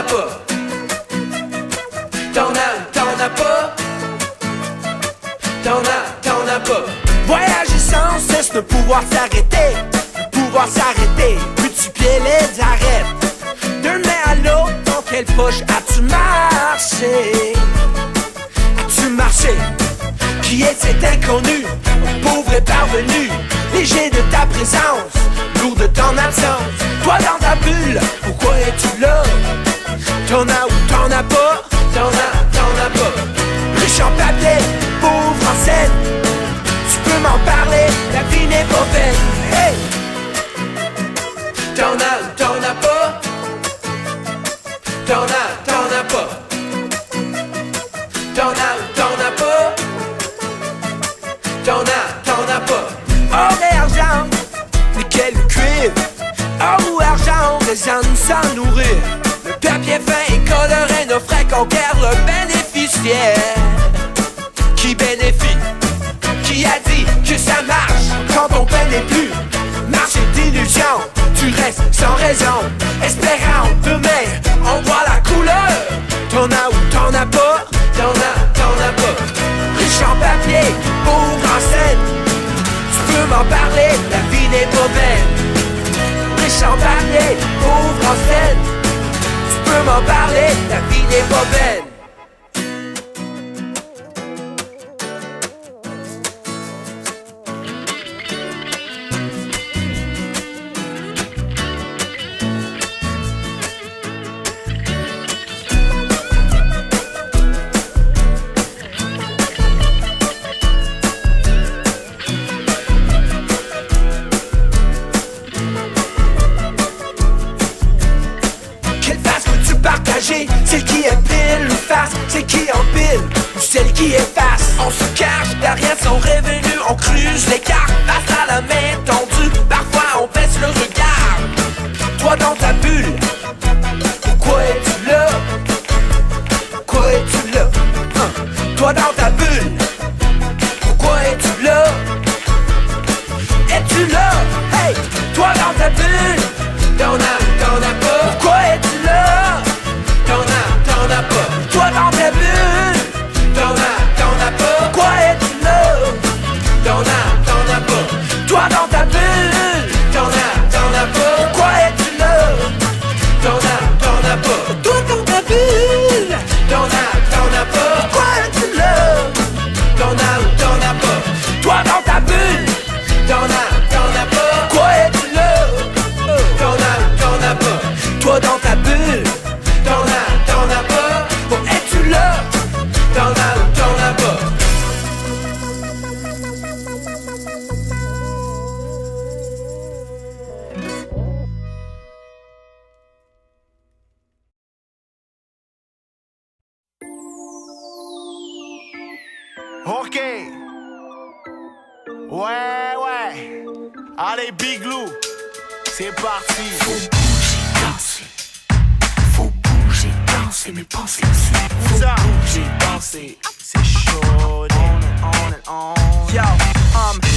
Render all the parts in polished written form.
as pas. T'en as pas. T'en as pas. Voyager sans cesse, ne pouvoir s'arrêter. Pouvoir s'arrêter, plus tu pieds les arrêtes. D'un main à l'autre, dans quelle poche as-tu marché? As-tu marché? Qui est cet inconnu, pauvre et parvenu, léger de ta présence, lourd de ton absence? Toi dans ta bulle, pourquoi es-tu là? T'en as ou t'en as pas? T'en as pas. Riche en papier, pauvre en scène, tu peux m'en parler, la vie n'est pas vaine. Hey! T'en as pas. T'en as pas. T'en as pas. T'en as pas. Or et argent, nickel ou cuivre. Or ou argent, on résonne sans nourrir. Le papier fin et coloré ne ferait conquérir le bénéficiaire. Qui bénéficie? Qui a dit que ça marche quand ton pain n'est plus? Marché d'illusion, tu restes sans raison, espérant demain on voit la couleur. T'en as ou t'en as pas? T'en as pas. Riche en papier, pauvre en scène, tu peux m'en parler, la vie n'est pas vaine. Riche en papier, pauvre en scène, tu peux m'en parler, la vie n'est pas vaine. Celle qui est pile ou face, celle qui empile ou celle qui efface. On se cache derrière son revenu, on creuse les cartes face à la main tendue. Parfois on baisse le regard. Toi dans ta bulle, pourquoi es-tu là? Pourquoi es-tu là? Toi dans ta bulle, pourquoi es-tu là? Es-tu là? Hey, toi dans ta bulle, t'en as pas. Pourquoi es-tu là? T'en as pas. Toi dans ta bulle, t'en as pas. Pourquoi es-tu là? T'en as pas. Toi dans ta bulle, t'en as pas. Pourquoi es-tu là? T'en as pas. Toi dans ta bulle, t'en as pas. Pourquoi es-tu là? T'en as pas. Toi dans ta bulle, t'en as pas. Pourquoi es-tu là? T'en as pas. Toi dans ta bulle, t'en as pas. Pour es-tu là? T'en as pas. Ok. Ouais. Allez, Big Lou. C'est parti. Faut bouger, danser. Faut bouger, danser, mais pense là-dessus. Faut bouger, danser. C'est chaud. On. Yo,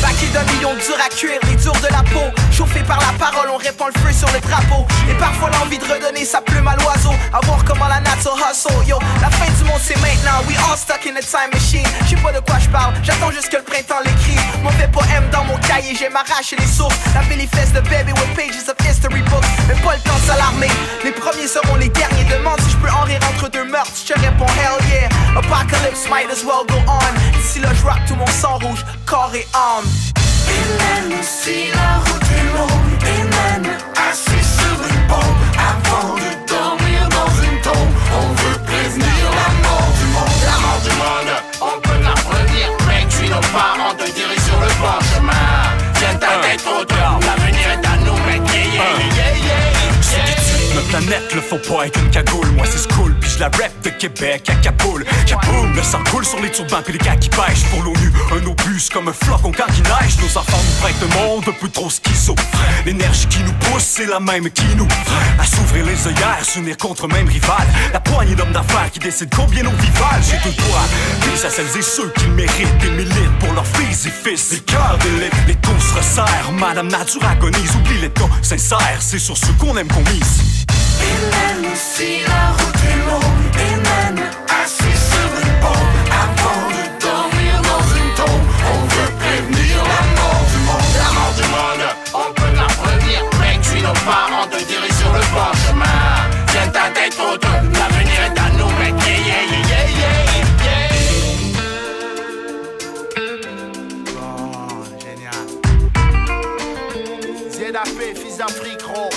paquet d'un million dur à cuire, les durs de la peau. Chauffé par la parole, on répand le feu sur le drapeau. Et parfois l'envie de redonner sa plume à l'oiseau. À voir comment la nature hustle. Yo, la fin du monde c'est maintenant. We all stuck in a time machine. J'sais pas de quoi je parle, j'attends juste que le printemps l'écrive. Mauvais poème dans mon cahier, j'aime arracher les sources. Laver les fesses de baby with pages of history books. Mais pas le temps de s'alarmer, les premiers seront les derniers. Demande si je peux en rire entre deux meurtres. Je te réponds hell yeah. Apocalypse might as well go on. D'ici là je rock tout mon sang rouge, corps et âme. Et même si la route est longue, et même assis sur une bombe, avant de dormir dans une tombe, on veut prévenir la mort du monde. La mort du monde, on peut la prévenir, mais tu nos parents te dirigent sur le bon chemin. Tiens ta tête haute, l'avenir est à nous, mec, Notre planète, le faut pas être une cagoule. Moi c'est school, puis je la rap de Québec à Kapoul. Kapoul, le sang coule sur les turbans puis les gars qui pêchent. Pour l'ONU, un obus comme un flocon quand il neige. Nos enfants nous prêtent un monde un peu trop schizo. L'énergie qui nous pousse, c'est la même qui nous à s'ouvrir les œillères, s'unir contre même rival. La poignée d'hommes d'affaires qui décident combien nos rivales. J'ai tout le droit, puis à celles et ceux qui le méritent. Des milites pour leurs fils et fils. Les cœurs d'élite, les taux se resserrent. Madame Nature agonise, oublie les tons sincères. C'est sur ceux qu'on aime qu'on mise. Et même si la route est longue, et même assis sur une pompe, avant de dormir dans une tombe, on veut prévenir la mort du monde. La mort du monde, on peut la prévenir. Mec, suis nos parents, te dirige sur le bon chemin. Tiens ta tête haute, l'avenir est à nous, mec. Yeah, yeah, yeah, yeah, yeah. Oh, génial. ZAP, fils d'Afrique, gros.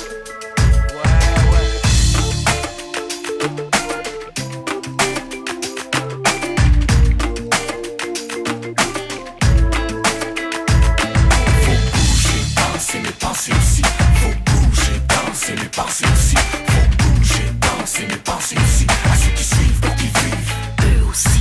Danser, mais penser aussi. Faut bouger, danser, mais penser aussi. Faut bouger, danser, mais penser aussi à ceux qui suivent pour qu'ils vivent eux aussi.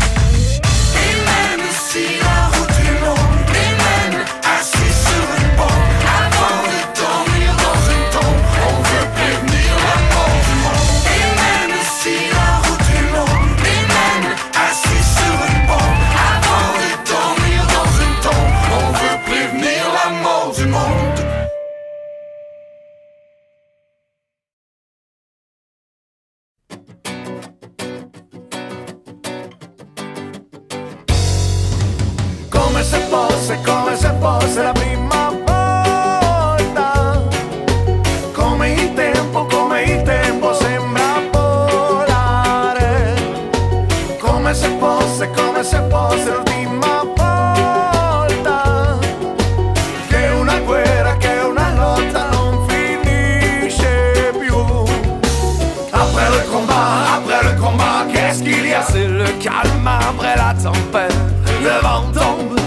Et même si la route est longue, et même assis sur une pompe, avant de dormir dans une tombe, on veut prévenir la mort du monde. Et même si la route est longue, et même assis sur une pompe, avant de dormir dans une tombe, on veut prévenir la mort du monde. Come se fosse la prima volta. Come il tempo sembra volare. Come se fosse l'ultima volta. Che una guerra, che una lotta non finisce più. Après le combat, qu'est-ce qu'il y a? C'est le calme après la tempête. Le vent tombe,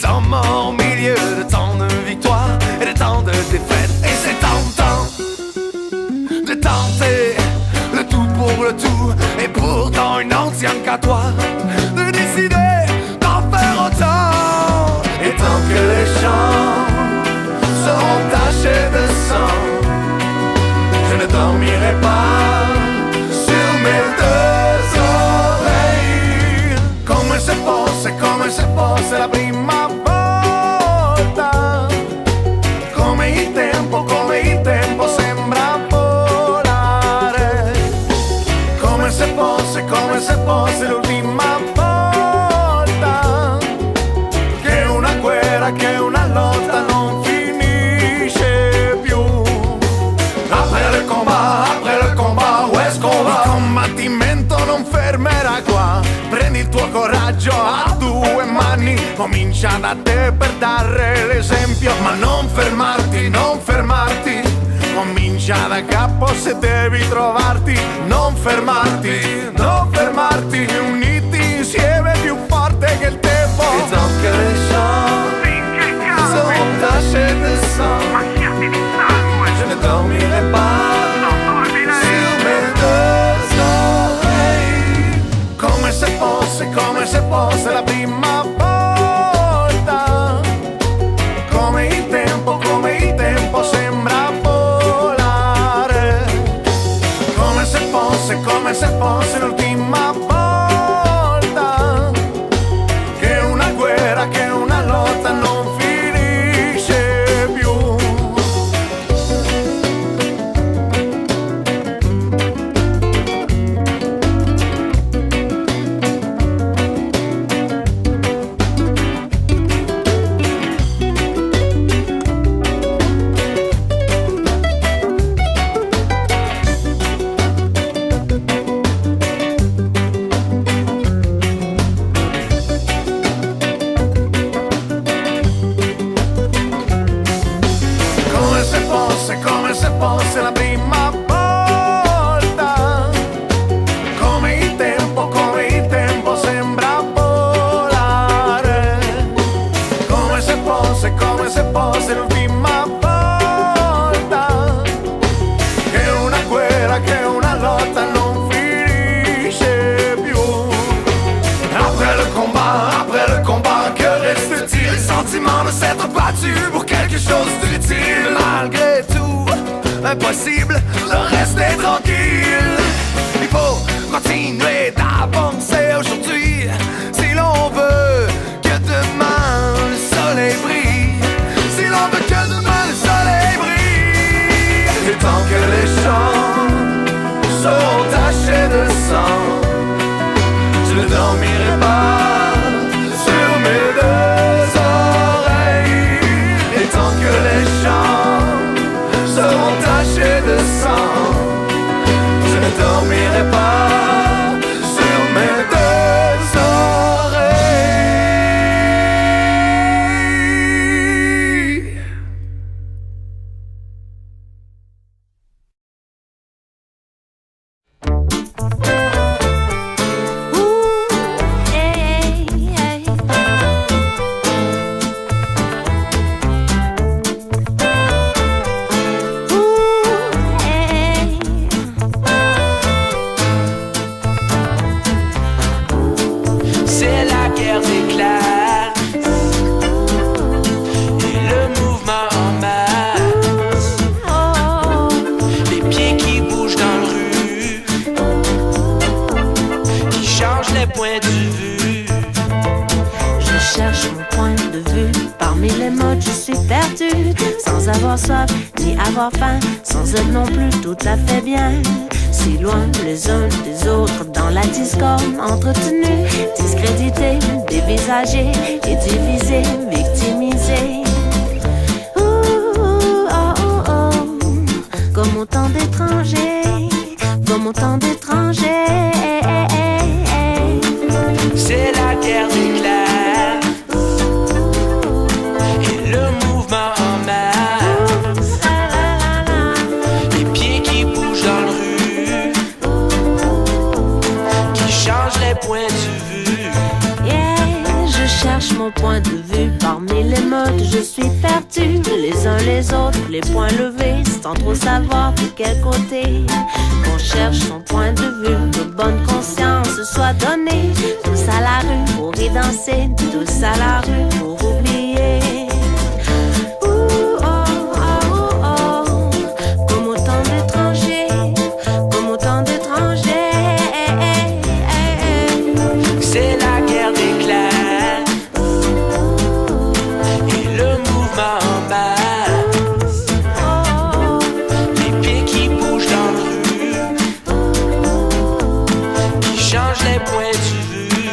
tant mort au milieu de tant de victoires et de tant de défaites. Et c'est tentant de tenter le tout pour le tout, et pourtant une ancienne qu'à toi de décider d'en faire autant. Et tant que les champs seront tachés de sang, je ne dormirai pas sur mes deux oreilles. Come se fosse la prima volta. Come il tempo sembra volare. Come se fosse l'ultima volta. Che una guerra, che una lotta non finisce più. Après le combat, où est-ce qu'on va? Il combattimento non fermerà qua. Prendi il tuo coraggio a due mani, comincia da te per dare l'esempio. Ma non fermarti, comincia da capo se devi trovarti. Non fermarti, uniti insieme più forte che il tempo. Et tant que les champs seront tachés de sang, je ne dormirai pas sur mes deux oreilles. Come se fosse la prima volta. Come il tempo sembra volare. Come se fosse l'ultima volta. Che una guerra, che una lotta non finisce più. Come se fosse la prima volta. Come il tempo sembra volare. Come se fosse l'ultima volta. Che una guerra, che una lotta non finisce più. Après le combat, que reste-t-il? Le sentiment de s'être battu pour quelque chose d'utile. Malgré tout, impossible de rester tranquille. Il faut continuer d'avancer aujourd'hui si l'on veut que demain le soleil brille. Si l'on veut que demain le soleil brille. Et tant que les champs sans avoir soif ni avoir faim, sans être non plus tout à fait bien. Si loin les uns des autres dans la discorde entretenue, discrédités, dévisagés et divisés, victimisés. Comme autant d'étrangers, comme autant d'étrangers. C'est la guerre des classes et le mouvement en masse. Les pieds qui bougent dans le rue, qui changent les points de vue. Yeah, je cherche mon point de vue parmi les modes, je suis perdu. Les uns les autres, les poings levés, sans trop savoir de quel côté on cherche son point de vue. De bonne conscience soit donnée, tous à la rue pour y danser, tous à la rue pour oublier. Comme autant d'étrangers, comme autant d'étrangers. C'est la guerre des classes et le mouvement en masse. Les pieds qui bougent dans le rue, qui changent les points de vue.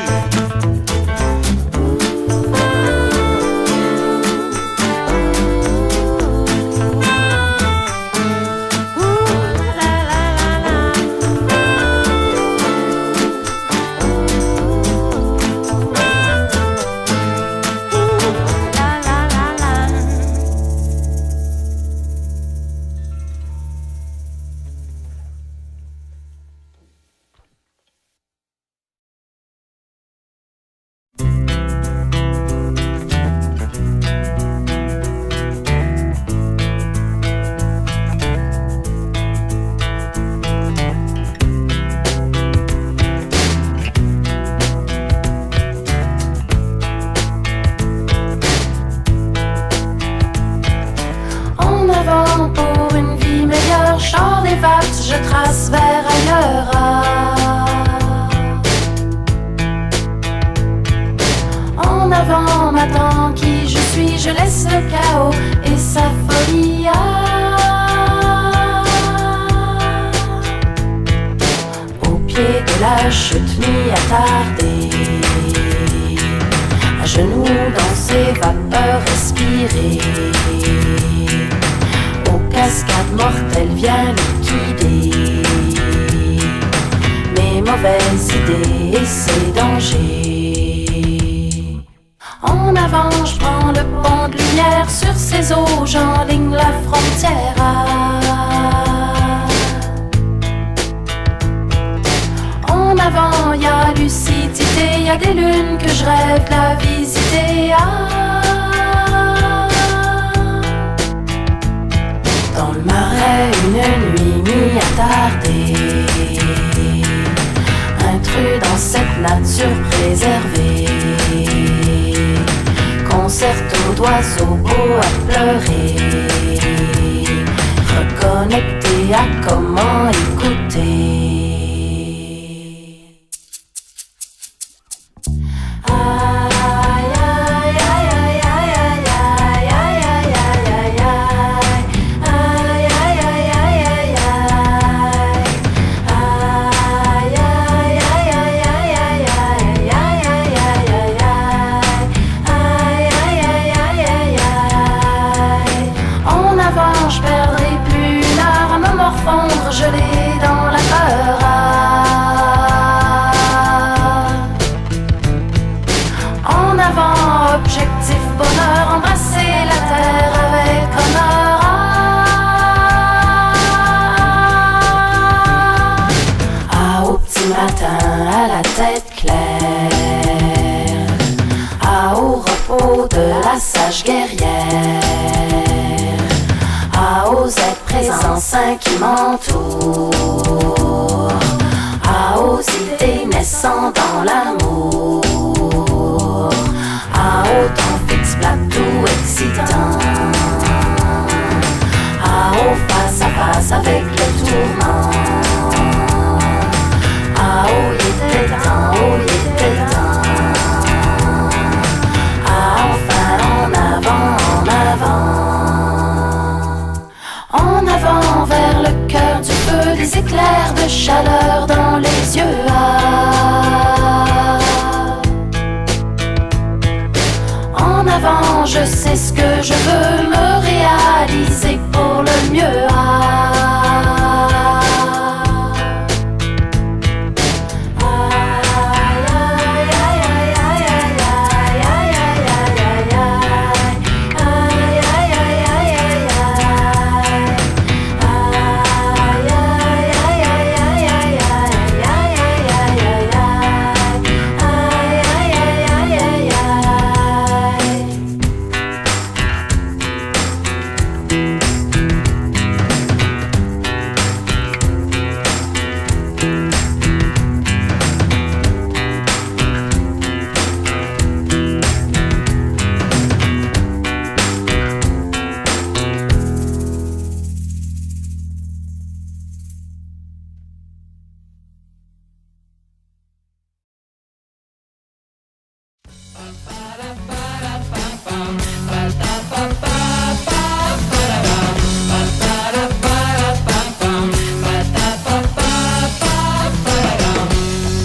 En avant pour une vie meilleure, je sors des vagues, je trace vers ailleurs. En avant m'attend qui je suis, je laisse le chaos et sa folie. Au pied de la chute mi-attardée, à genoux dans ces vapeurs respirées, aux cascades mortelles viens liquider mes mauvaises idées et ses dangers. En avant je prends le pont de lumière, sur ces eaux j'enligne la frontière. En avant y a lucidité, y a des lunes que je rêve la visiter. Dans le marais une nuit mi-attardée, intrus dans cette nature préservée, concerto d'oiseaux beaux à pleurer, reconnecté à comment écouter. Gelé dans la peur. En avant, objectif bonheur, embrasser la terre avec honneur. Au petit matin, à la tête claire, au repos de la sage guerrière, aux êtres présents saints qui m'entourent, aux idées naissant dans l'amour, au temps fixe plateau excitant, au face à face avec le tourment, il était temps, il était temps, enfin en avant, en avant. des éclairs de chaleur dans les yeux. En avant, je sais ce que je veux, me réaliser pour le mieux.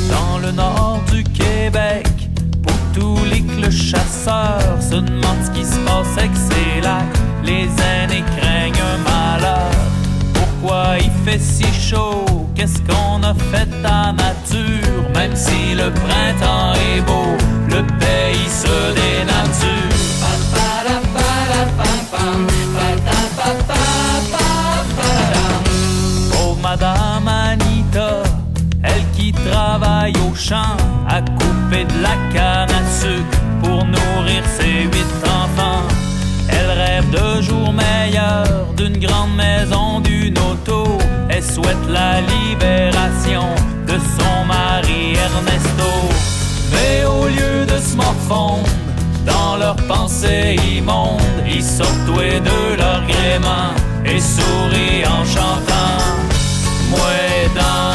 Dans le nord du Québec, pour tous les clochasseurs se demandent ce qui se passe avec ces lacs. Les aînés craignent un malheur. Pourquoi il fait si chaud? Qu'est-ce qu'on a fait à nature? Même si le printemps est beau, le pays se dénature. Pauvre Madame Anita, elle qui travaille au champ, à couper de la canne à sucre pour nourrir ses 8 enfants. Elle rêve de jours meilleurs, d'une grande maison, d'une auto. Elle souhaite la libération de son mari Ernesto. Mais au lieu de se morfondre dans leurs pensées immondes, ils sortent tous les deux leur gréement et sourient en chantant. Moi dans